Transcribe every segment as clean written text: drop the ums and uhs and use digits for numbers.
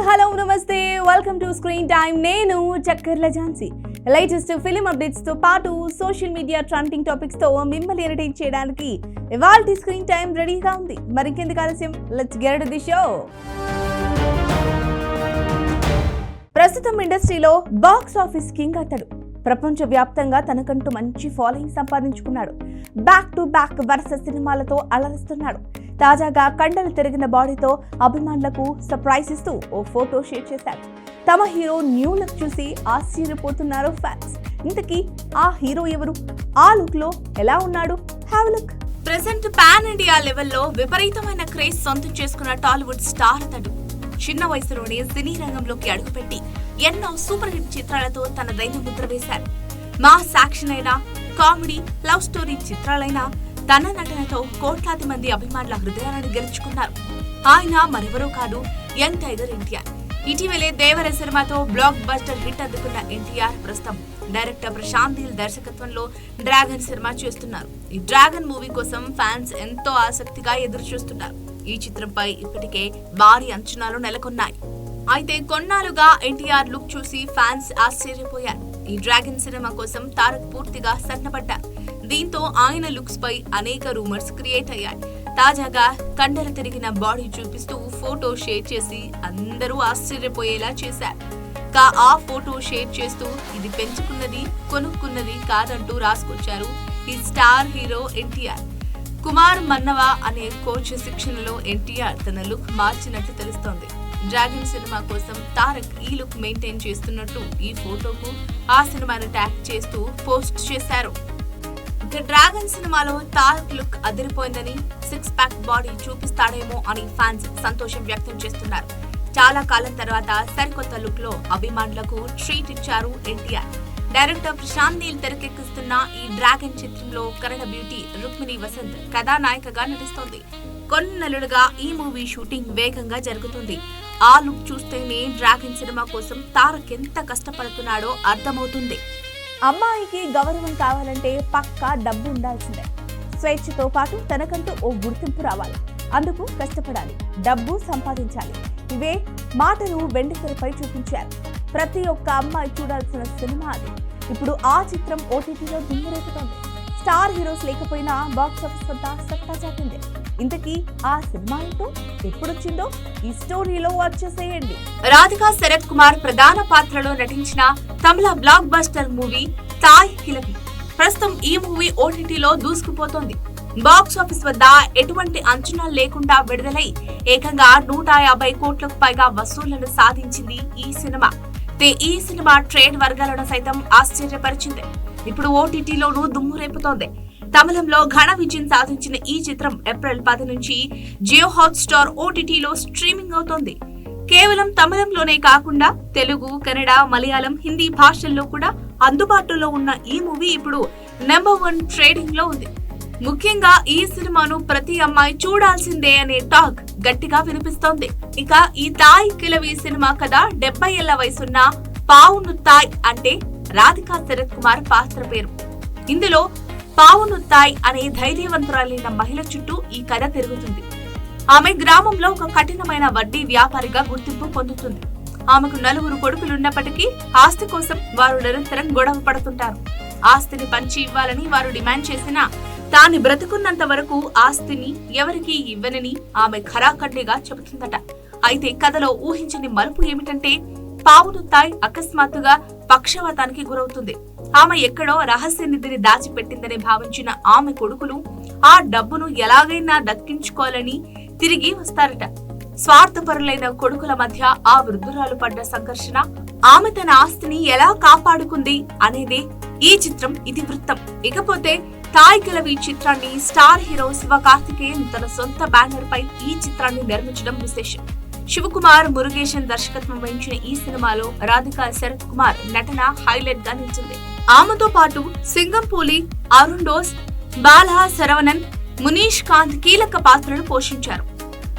Hello నమస్తే, welcome to screen time. నేను చక్కర్ల Jhansi. Latest film updates తో పాటు సోషల్ మీడియా ట్రెండింగ్ టాపిక్స్ తో మిమ్మల్ని ఎంటర్టైన్ చేయడానికి ఇవాల్టి స్క్రీన్ టైమ్ రెడీగా ఉంది. మరింకెందుకు ఆలస్యం, let's get to the show. ప్రస్తుతం ఇండస్ట్రీలో బాక్స్ ఆఫీస్ కింగ్ అతడు. ప్రపంచవ్యాప్తంగా తనకంటూ మంచి ఫాలోయింగ్ సంపాదించుకున్నాడు. బ్యాక్ టు బ్యాక్ వరుస సినిమాలతో అలరిస్తున్నాడు. తాజాగా కండలు తిరిగిన బాడీతో అభిమానులకు సర్ప్రైజ్ ఇస్తూ ఓ ఫోటో షేర్ చేశాడు. తమ హీరో న్యూ లుక్ చూసి ఆశ్చర్యపోతున్నారు ఫ్యాన్స్. ఇంతకీ ఆ హీరో ఎవరు? ఆ లుక్ లో ఎలా ఉన్నాడు? Have look. Present pan India లెవెల్లో విపరీతమైన క్రేజ్ సొంతం చేసుకున్న టాలీవుడ్ స్టార్ అతడు. చిన్న వయసులోనే సినీ రంగంలోకి అడుగుపెట్టి ఎన్నో సూపర్ హిట్ చిత్రాలతో తనదైన ముద్ర వేశారు. మాస్ యాక్షన్ అయినా, కామెడీ, లవ్ స్టోరీ చిత్రాలైనా తన నటనతో కోట్లాది మంది అభిమానుల హృదయాలను గెలుచుకున్నారు. ఆయన మరెవరో కాదు, యంగ్ టైగర్ ఎన్టీఆర్. ఇటీవలే దేవర సినిమాతో బ్లాక్ బస్టర్ హిట్ అందుకున్న ఎన్టీఆర్ ప్రస్తుతం డైరెక్టర్ ప్రశాంత్ నీల్ దర్శకత్వంలో డ్రాగన్ సినిమా చేస్తున్నారు. ఈ డ్రాగన్ మూవీ కోసం ఫ్యాన్స్ ఎంతో ఆసక్తిగా ఎదురు చూస్తున్నారు. ఈ చిత్రంపై ఇప్పటికే భారీ అంచనాలు నెలకొన్నాయి. అయితే కొన్నాళ్ళుగా ఎన్టీఆర్ లుక్ చూసి ఫ్యాన్స్ ఆశ్చర్యపోయారు. ఈ డ్రాగన్ సినిమా కోసం తారక్ పూర్తిగా సన్నపడ్డారు. దీంతో ఆయన లుక్స్ పై అనేక రూమర్స్ క్రియేట్ అయ్యాయి. తాజాగా కండలు తిరిగిన బాడీ చూపిస్తూ ఫోటో షేర్ చేసి అందరూ ఆశ్చర్యపోయేలా చేశారు. ఆ ఫోటో షేర్ చేస్తూ ఇది పెంచుకున్నది, కొనుక్కున్నది కాదంటూ రాసుకొచ్చారు ఈ స్టార్ హీరో ఎన్టీఆర్. కుమార్ మన్నవా అనే కోచ్ శిక్షణలో ఎన్టీఆర్ తన లుక్ మార్చినట్లు తెలుస్తోంది. డ్రాగన్ సినిమా కోసం తారక్ ఈ లుక్ మెయింటైన్ చేస్తున్నట్టు ఈ ఫోటోకు ఆ సినిమాను ట్యాగ్ చేస్తూ పోస్ట్ చేశారు. డ్రాగన్ సినిమాలో తారక్ లుక్ అదిరిపోయిందని, 6 ప్యాక్ బాడీ చూపిస్తాడేమో అని ఫ్యాన్స్ సంతోషం వ్యక్తం చేస్తున్నారు. చాలా కాలం తర్వాత సరికొత్త లుక్ లో అభిమానులకు ట్రీట్ ఇచ్చారు ఎన్టీఆర్. డైరెక్టర్ ప్రశాంత్ నీల్ తెరకెక్కిస్తున్న ఈ డ్రాగన్ చిత్రంలో కన్నడ బ్యూటీ రుక్మిణి వసంత్ కథానాయికగా నటిస్తోంది. కొన్నేళ్లుగా ఈ మూవీ షూటింగ్ వేగంగా జరుగుతుంది. ఆ లుక్ చూస్తేనే డ్రాగన్ సినిమా కోసం తారక్ ఎంత కష్టపడుతున్నాడో అర్థమవుతుంది. అమ్మాయికి గౌరవం కావాలంటే పక్కా డబ్బు ఉండాల్సిందే. స్వేచ్ఛతో పాటు తనకంటూ ఓ గుర్తింపు రావాలి. అందుకు కష్టపడాలి, డబ్బు సంపాదించాలి. ఇవే మాటలు వెండితెరపై చూపించారు. ప్రతి ఒక్క అమ్మాయి చూడాల్సిన సినిమా అది. ఇప్పుడు ఆ చిత్రం ఓటీటీలో దుమ్మురేపుతోంది. స్టార్ హీరోస్ లేకపోయినా బాక్స్ ఆఫీస్ వద్ద సత్తా చాటింది. ఇంతకీ ఆ సినిమా ఏంటో, ఎప్పుడొచ్చిందో ఈ స్టోరీలో వచ్చేసేయండి. రాధికా శరత్ కుమార్ ప్రధాన పాత్రలో నటించిన తమిళ బ్లాక్ బస్టర్ మూవీ తాయ్ కిలవి. ప్రస్తుతం ఈ మూవీ ఓటీటీలో దూసుకుపోతోంది. బాక్స్ ఆఫీస్ వద్ద ఎటువంటి అంచనాలు లేకుండా విడుదలై ఏకంగా 150 కోట్లకు పైగా వసూళ్లను సాధించింది ఈ సినిమా. ఈ సినిమా ట్రేడ్ వర్గాలను సైతం ఆశ్చర్యపరిచింది. ఇప్పుడు ఓటీటీలోనూ దుమ్ము రేపుతోంది. తమిళంలో ఘన విజయం సాధించిన ఈ చిత్రం ఏప్రిల్ 10 నుంచి జియో హాట్స్టార్ ఓటీటీలో స్ట్రీమింగ్ అవుతోంది. కేవలం తమిళంలోనే కాకుండా తెలుగు, కన్నడ, మలయాళం, హిందీ భాషల్లో కూడా అందుబాటులో ఉన్న ఈ మూవీ ఇప్పుడు నెంబర్ 1 ట్రేడింగ్ లో ఉంది. ముఖ్యంగా ఈ సినిమాను ప్రతి అమ్మాయి చూడాల్సిందే అనే టాక్ గట్టిగా వినిపిస్తోంది. ఇక ఈ తాయ్ కిలవి సినిమా కథ 70 ఏళ్ల వయసున్న పావును తాయ్ అంటే రాధికా శరత్ కుమార్ పాత్ర పేరు. ఇందులో పావును తాయ్ అనే ధైర్యవంతురాలైన మహిళ చుట్టూ ఈ కథ తిరుగుతుంది. ఆమె గ్రామంలో ఒక కఠినమైన వడ్డీ వ్యాపారిగా గుర్తింపు పొందుతుంది. ఆమెకు 4 కొడుకులున్నప్పటికీ ఆస్తి కోసం వారు నిరంతరం గొడవ పడుతుంటారు. ఆస్తిని పంచి ఇవ్వాలని వారు డిమాండ్ చేసినా తాను బ్రతుకున్నంత వరకు ఆస్తిని ఎవరికీ ఇవ్వనని ఆమె ఖరాఖండిగా చెబుతుందట. అయితే కథలో ఊహించని మలుపు ఏమిటంటే పావును తాయ్ అకస్మాత్తుగా పక్షవాతానికి గురవుతుంది. ఆమె ఎక్కడో రహస్య నిధిని దాచిపెట్టిందని భావించిన ఆమె కొడుకులు ఆ డబ్బును ఎలాగైనా దక్కించుకోవాలని తిరిగి వస్తారట. స్వార్థపరులైన కొడుకుల మధ్య ఆ వృద్ధురాలు పడ్డ సంఘర్షణ, ఆమె తన ఆస్తిని ఎలా కాపాడుకుంది అనేదే ఈ చిత్రం ఇతివృత్తం. ఇకపోతే తాయ్ కిలవి చిత్రాన్ని స్టార్ హీరో శివకార్తికేయన్ తన సొంత బ్యానర్ పై ఈ చిత్రాన్ని నిర్మించడం విశేషం. శివకుమార్ మురుగేశన్ దర్శకత్వం వహించిన ఈ సినిమాలో రాధికా శరత్ కుమార్ నటన హైలైట్ గా నిలిచింది. ఆమెతో పాటు సింగంపూలి, అరుణ్ డోస్, బాలా శరవణన్, మునీష్ కాంత్ కీలక పాత్రలు పోషించారు.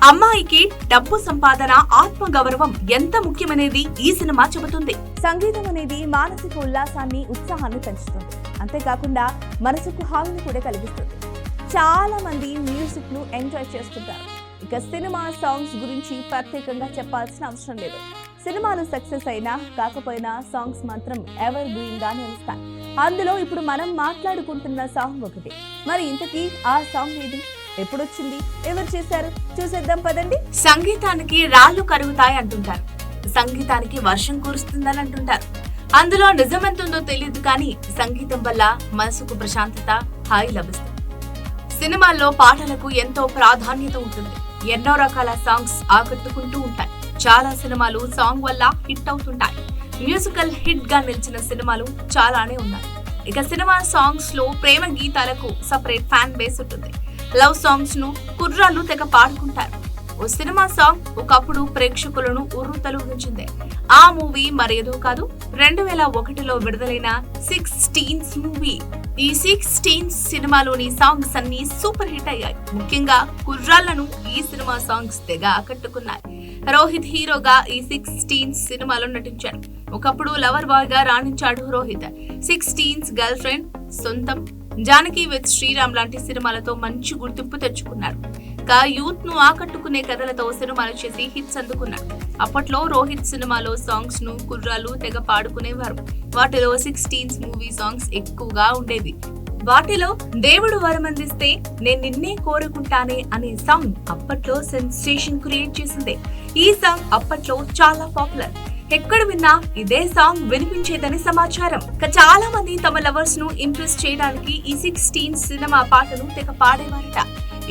అమ్మాయికి డబ్బు సంపాదన, ఆత్మగౌరవం ఎంత ముఖ్యమనేది ఈ సినిమా చెబుతుంది. సంగీతం అనేది మానసిక ఉల్లాసాన్ని, ఉత్సాహాన్ని పెంచుతుంది. అంతేకాకుండా మనసుకు హాయిని కూడా కలిగిస్తుంది. చాలా మంది మ్యూజిక్ ను ఎంజాయ్ చేస్తుంటారు. ఇక సినిమా సాంగ్స్ గురించి ప్రత్యేకంగా చెప్పాల్సిన అవసరం లేదు. సినిమాలు సక్సెస్ అయినా కాకపోయినా సాంగ్స్ మాత్రం ఎవర్ గ్రీన్ గా నిలుస్తాయి. అందులో ఇప్పుడు మనం మాట్లాడుకుంటున్న సాంగ్ ఒకటి. మరి ఇంతకీ ఆ సాంగ్ ఏది, ఎప్పుడొచ్చింది, ఎవరు చేశారు, చూసేద్దాం పదండి. సంగీతానికి రాళ్లు కరుగుతాయి అంటుంటారు, సంగీతానికి వర్షం కురుస్తుందని అంటుంటారు. అందులో నిజమెంతుందో తెలియదు కానీ సంగీతం వల్ల మనసుకు ప్రశాంతత, హాయి లభిస్తుంది. సినిమాల్లో పాటలకు ఎంతో ప్రాధాన్యత ఉంటుంది. ఎన్నో రకాల సాంగ్స్ ఆకట్టుకుంటూ ఉంటాయి. చాలా సినిమాలు సాంగ్ వల్ల హిట్ అవుతుంటాయి. మ్యూజికల్ హిట్ గా నిలిచిన సినిమాలు చాలానే ఉన్నాయి. ఇక సినిమా సాంగ్స్ లో ప్రేమ గీతాలకు సపరేట్ ఫ్యాన్ బేస్ ఉంటుంది. లవ్ సాంగ్స్ ను కుర్రాళ్ళు తెగ పాడుకుంటారు. ఓ సినిమా సాంగ్ ఒకప్పుడు ప్రేక్షకులను ఉర్రూతలూగించింది. ఆ మూవీ మరేదో కాదు, 2001లో విడుదలైన 16 మూవీ. ఈ 16 సినిమాలోని సాంగ్స్ అన్ని సూపర్ హిట్ అయ్యాయి. ముఖ్యంగా కుర్రాళ్లను ఈ సినిమా సాంగ్స్ తెగ ఆకట్టుకున్నాయి. రోహిత్ హీరోగా ఈ 16 సినిమాలో నటించాడు. ఒకప్పుడు లవర్ బాయ్ గా రాణించాడు రోహిత్. 16 గర్ల్ ఫ్రెండ్, సొంతం, జానకి విత్ శ్రీరామ్ లాంటి సినిమాలతో మంచి గుర్తింపు తెచ్చుకున్నాడు. యూత్ ను ఆకట్టుకునే కథలతో సినిమాలు చేసి హిట్స్ అందుకున్నాడు. అప్పట్లో రోహిత్ సినిమాలో సాంగ్స్ ను కుర్రాళ్ళు తెగ పాడుకునేవారు. వాటిలో 16 మూవీ సాంగ్స్ ఎక్కువగా ఉండేవి. వాటిలో దేవుడు వరమందిస్తే నేను నిన్నే కోరుకుంటానే అనే సాంగ్ అప్పట్లో సెన్సేషన్ క్రియేట్ చేసింది. ఈ సాంగ్ అప్పట్లో చాలా పాపులర్. ఎక్కడ విన్నా ఇదే సాంగ్ వినిపించేదని సమాచారం. చాలా మంది తమ లవర్స్ ను ఇంప్రెస్ చేయడానికి ఈ 16 సినిమా పాటను తెగ పాడేవారట.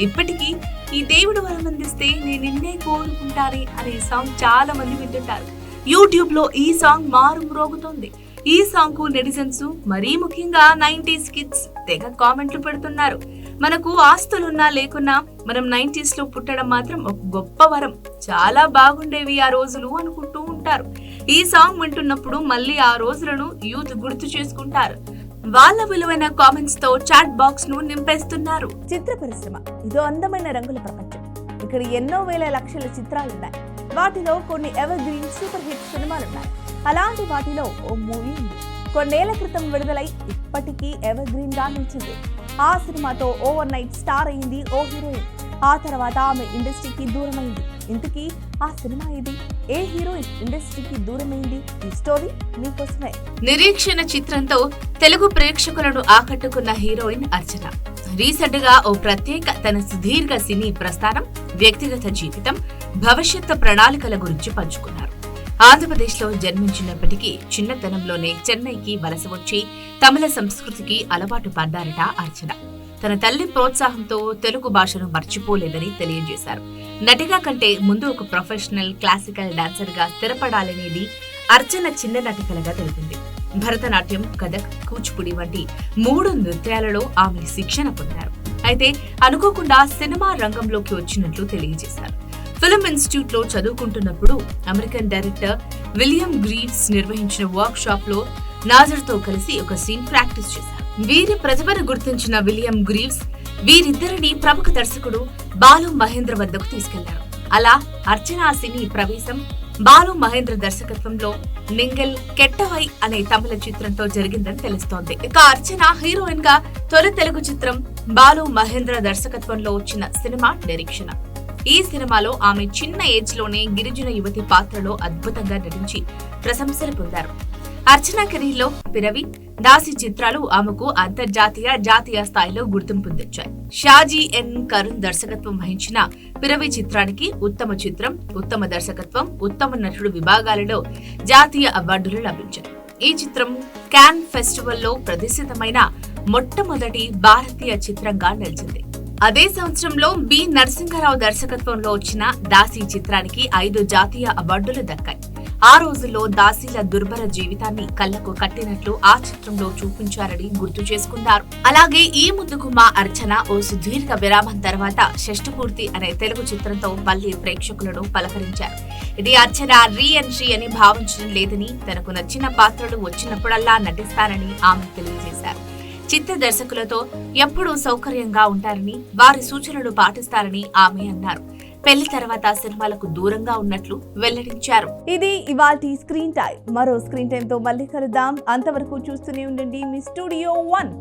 ఇప్పటికీ ఈ దేవుడు వరమందిస్తే నేను నిన్నే కోరుకుంటానే అనే సాంగ్ చాలా మంది వింటుంటారు. యూట్యూబ్ లో ఈ సాంగ్ మారుమ్రోగుతోంది. ఈ సాంగ్ కు నెటిజన్స్, మరీ ముఖ్యంగా 90s కిడ్స్ తెగ కామెంట్లు పెడుతున్నారు. మనకు ఆస్తులున్నా లేకున్నా మనం 90s లో పుట్టడం మాత్రం ఒక గొప్ప వరం, చాలా బాగుండేవి ఆ రోజులు అనుకుంటూ ఉంటారు. ఈ సాంగ్ వింటున్నప్పుడు మళ్ళీ ఆ రోజులను యూత్ గుర్తు చేసుకుంటారు. వాళ్ళ విలువైన కామెంట్స్ తో చాట్ బాక్స్ ను నింపేస్తున్నారు. చిత్ర పరిశ్రమ ఇదో అందమైన రంగుల ప్రపంచం. ఇక్కడ ఎన్నో వేల లక్షల చిత్రాలున్నాయి. వాటిలో కొన్ని ఎవర్ గ్రీన్ సూపర్ హిట్ సినిమాలున్నాయి. అలాంటి వాటిలో ఓ మూవీ ఉంది. కొన్నేళ్ల క్రితం విడుదలై ఇప్పటికీ ఎవర్ గ్రీన్ గా నిలిచింది. ఆ సినిమాతో ఓవర్ నైట్ స్టార్ అయింది ఓ హీరోయిన్. ఆ తర్వాత ఆమె ఇండస్ట్రీకి దూరమైంది. ఇంతకీ ఆ సినిమా ఇది, ఏ హీరోయిన్ ఇండస్ట్రీకి దూరమైంది? ఈ స్టోరీ మీకోసమే. నిరీక్షణ చిత్రంతో తెలుగు ప్రేక్షకులను ఆకట్టుకున్న హీరోయిన్ అర్చన రీసెంట్ గా ఓ ప్రత్యేక తన సుదీర్ఘ సినీ ప్రస్థానం, వ్యక్తిగత జీవితం, భవిష్యత్తు ప్రణాళికల గురించి పంచుకున్నారు. ఆంధ్రప్రదేశ్ లో జన్మించినప్పటికీ చిన్నతనంలోనే చెన్నైకి వలస వచ్చి తమిళ సంస్కృతికి అలవాటు పడ్డారట అర్చన. తన తల్లి ప్రోత్సాహంతో తెలుగు భాషను మర్చిపోలేదని తెలియజేశారు. నటిగా కంటే ముందు ఒక ప్రొఫెషనల్ క్లాసికల్ డాన్సర్ గా స్థిరపడాలనేది అర్చన చిన్న నటికలుగా తెలిపింది. భరతనాట్యం, కథక్, కూచిపూడి వంటి 3 నృత్యాలలో ఆమె శిక్షణ పొందారు. అయితే అనుకోకుండా సినిమా రంగంలోకి వచ్చినట్లు తెలియజేశారు. ఫిల్మ్ ఇన్స్టిట్యూట్ లో చదువుకుంటున్నప్పుడు అమెరికన్ డైరెక్టర్ విలియం గ్రీవ్స్ నిర్వహించిన వర్క్ షాప్ లో నాజర్ తో కలిసి ఒక సీన్ ప్రాక్టీస్ చేశారు. వీరి ప్రతిభను గుర్తించిన విలియం గ్రీవ్స్ వీరిద్దరిని ప్రముఖ దర్శకుడు బాలు మహేంద్ర వద్దకు తీసుకెళ్లారు. అలా అర్చన సినీ ప్రవేశం బాలు మహేంద్ర దర్శకత్వంలో నింగల్ కెట్టవై అనే తమిళ చిత్రంతో జరిగిందని తెలుస్తోంది. ఇక అర్చన హీరోయిన్ గా తొలి తెలుగు చిత్రం బాలు మహేంద్ర దర్శకత్వంలో వచ్చిన సినిమా నిరీక్షణ. ఈ సినిమాలో ఆమె చిన్న ఏజ్ లోనే గిరిజన యువతి పాత్రలో అద్భుతంగా నటించి ప్రశంసలు పొందారు. అర్చన కెరీర్ లో పిరవి, దాసి చిత్రాలు ఆమెకు అంతర్జాతీయ, జాతీయ స్థాయిలో గుర్తింపు తెచ్చాయి. షాజీ ఎన్ కరుణ్ దర్శకత్వం వహించిన పిరవి చిత్రానికి ఉత్తమ చిత్రం, ఉత్తమ దర్శకత్వం, ఉత్తమ నటుడు విభాగాలలో జాతీయ అవార్డులు లభించాయి. ఈ చిత్రం కాన్ ఫెస్టివల్లో ప్రదర్శితమైన మొట్టమొదటి భారతీయ చిత్రంగా నిలిచింది. అదే సంవత్సరంలో బి నరసింహారావు దర్శకత్వంలో వచ్చిన దాసి చిత్రానికి 5 జాతీయ అవార్డులు దక్కాయి. ఆ రోజుల్లో దాసీల దుర్భర జీవితాన్ని కళ్లకు కట్టినట్లు ఆ చిత్రంలో చూపించారని గుర్తు చేసుకున్నారు. అలాగే ఈ ముందుకు మా అర్చన ఓ సుదీర్ఘ విరామం తర్వాత షష్ఠపూర్తి అనే తెలుగు చిత్రంతో మళ్లీ ప్రేక్షకులను పలకరించారు. ఇది అర్చన రీ ఎంట్రీ అని భావించడం లేదని, తనకు నచ్చిన పాత్రలు వచ్చినప్పుడల్లా నటిస్తారని ఆమె తెలియజేశారు. చిత్ర దర్శకులతో ఎప్పుడూ సౌకర్యంగా ఉంటారని, వారి సూచనలు పాటిస్తారని ఆమె అన్నారు. పెళ్లి తర్వాత సినిమాలకు దూరంగా ఉన్నట్లు వెల్లడించారు. ఇది ఇవాల్టి స్క్రీన్ టైం. మరో స్క్రీన్ టైం తో మళ్ళీ కలుద్దాం. అంతవరకు చూస్తూనే ఉండండి మీ స్టూడియో 1.